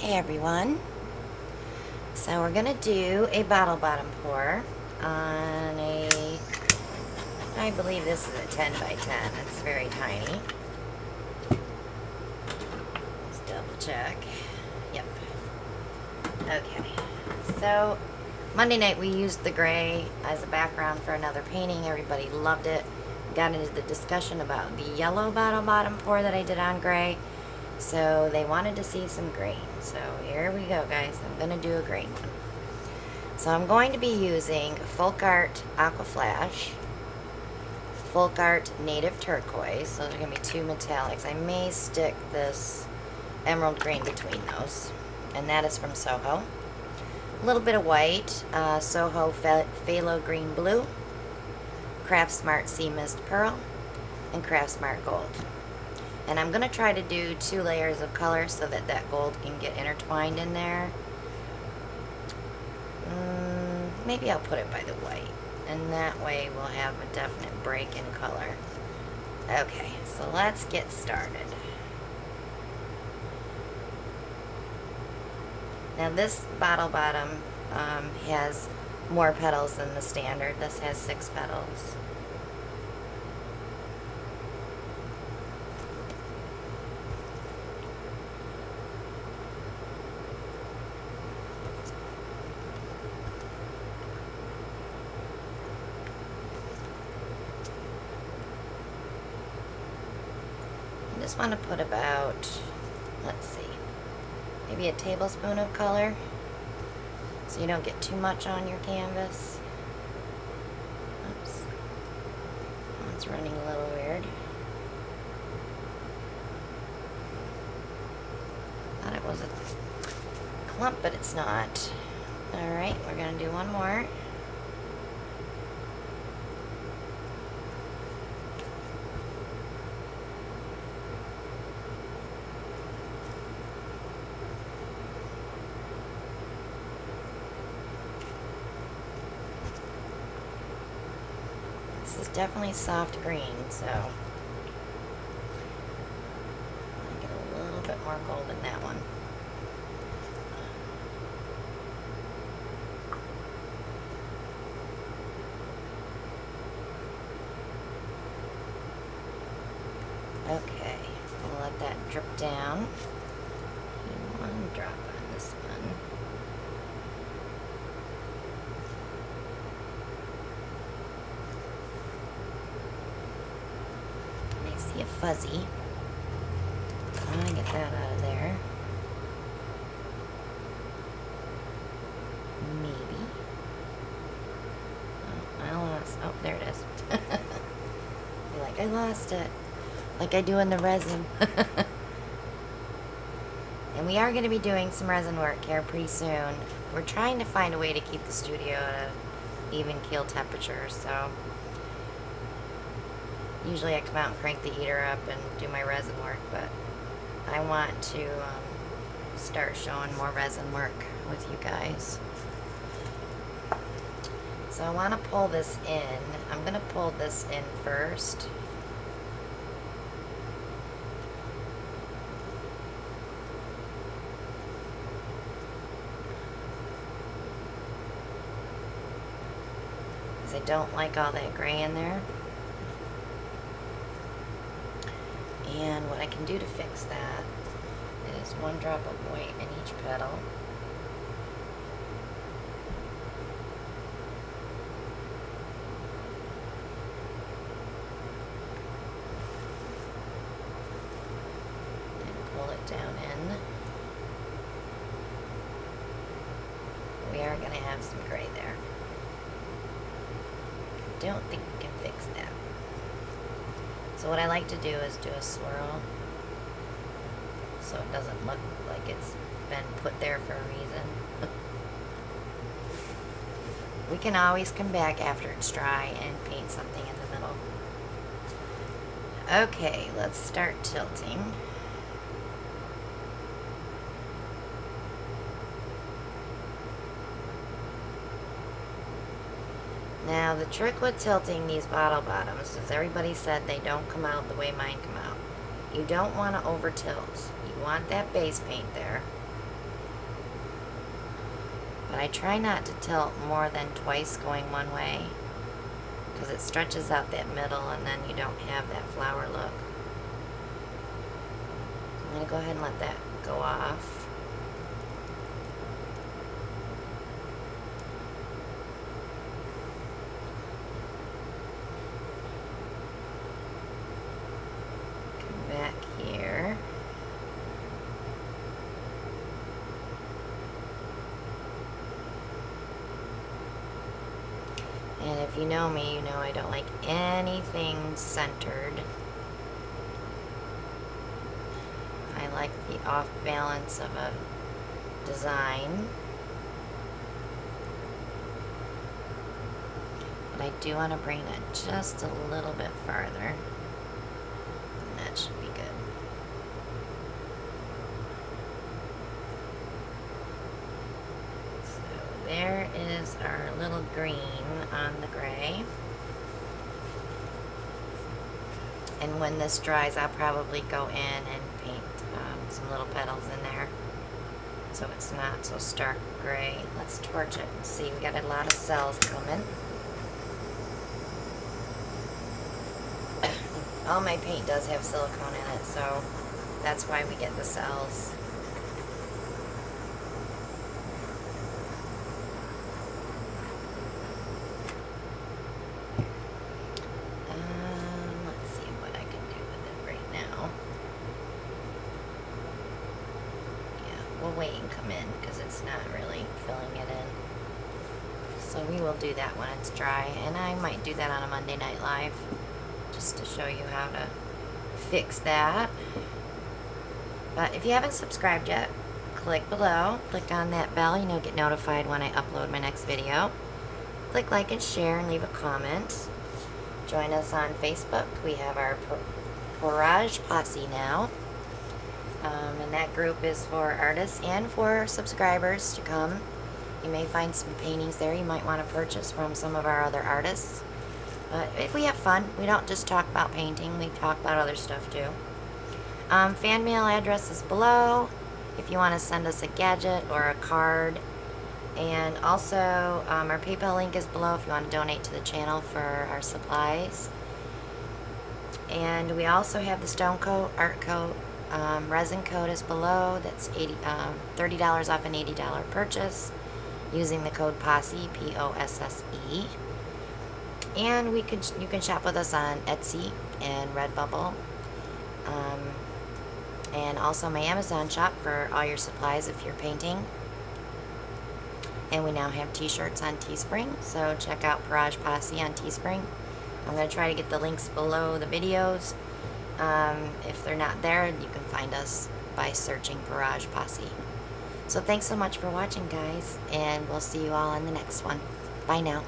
Okay, everyone. So we're going to do a bottle bottom pour on a, I believe this is a 10 by 10. It's very tiny. Let's double check. Yep. Okay. So Monday night we used the gray as a background for another painting. Everybody loved it. Got into the discussion about the yellow bottle bottom pour that I did on gray. So they wanted to see some green. So here we go, guys. I'm going to do a green one. So I'm going to be using Folk Art Aqua Flash, Folk Art Native Turquoise. Those are going to be two metallics. I may stick this emerald green between those. And that is from Soho. A little bit of white, Soho Phthalo Green Blue, Craft Smart Sea Mist Pearl, and Craft Smart Gold. And I'm going to try to do 2 layers of color so that that gold can get intertwined in there. Maybe I'll put it by the white. And that way we'll have a definite break in color. Okay, so let's get started. Now this bottle bottom has more petals than the standard. This has 6 petals. I just want to put about, let's see, maybe a tablespoon of color so you don't get too much on your canvas. Oops. Oh, it's running a little weird. Thought it was a clump, but it's not. Alright, we're going to do one more. This is definitely soft green, so I'm going to get a little bit more gold in that one. Okay, we'll let that drip down. One drop on this one. I see a fuzzy. I'm gonna get that out of there. Maybe. Oh, I lost. Oh, there it is. You're like, I lost it. Like I do in the resin. And we are going to be doing some resin work here pretty soon. We're trying to find a way to keep the studio at an even keel temperature, so usually I come out and crank the heater up and do my resin work, but I want to start showing more resin work with you guys. So I want to pull this in. I'm going to pull this in first. I don't like all that gray in there. And what I can do to fix that is 1 drop of white in each petal. And pull it down in. We are going to have some gray there. Don't think we can fix that. So what I like to do is do a swirl so it doesn't look like it's been put there for a reason. We can always come back after it's dry and paint something in the middle. Okay, let's start tilting. Now the trick with tilting these bottle bottoms is everybody said they don't come out the way mine come out. You don't want to over tilt. You want that base paint there. But I try not to tilt more than twice going one way, because it stretches out that middle and then you don't have that flower look. I'm going to go ahead and let that go off. Back here. And if you know me, you know I don't like anything centered. I like the off balance of a design. But I do want to bring that just a little bit farther. That should be good. So there is our little green on the gray. And when this dries, I'll probably go in and paint some little petals in there so it's not so stark gray. Let's torch it and see. We got a lot of cells coming. All my paint does have silicone in it, so that's why we get the cells. Let's see what I can do with it right now. Yeah, we'll wait and come in because it's not really filling it in. So we will do that when it's dry, and I might do that on a Monday Night Live, just to show you how to fix that. But if you haven't subscribed yet, click below, click on that bell, you know, get notified when I upload my next video. Click like and share and leave a comment. Join us on Facebook. We have our Garage Posse now, and that group is for artists and for subscribers to come. You may find some paintings there you might want to purchase from some of our other artists. But if we have fun, we don't just talk about painting, we talk about other stuff too. Fan mail address is below if you want to send us a gadget or a card. And also, our PayPal link is below if you want to donate to the channel for our supplies. And we also have the Stone Coat Art Coat resin coat is below. That's $30 off an $80 purchase using the code POSSE, P-O-S-S-E. And you can shop with us on Etsy and Redbubble. And also my Amazon shop for all your supplies if you're painting. And we now have t-shirts on Teespring, so check out Garage Posse on Teespring. I'm going to try to get the links below the videos. If they're not there, you can find us by searching Garage Posse. So thanks so much for watching, guys, and we'll see you all in the next one. Bye now.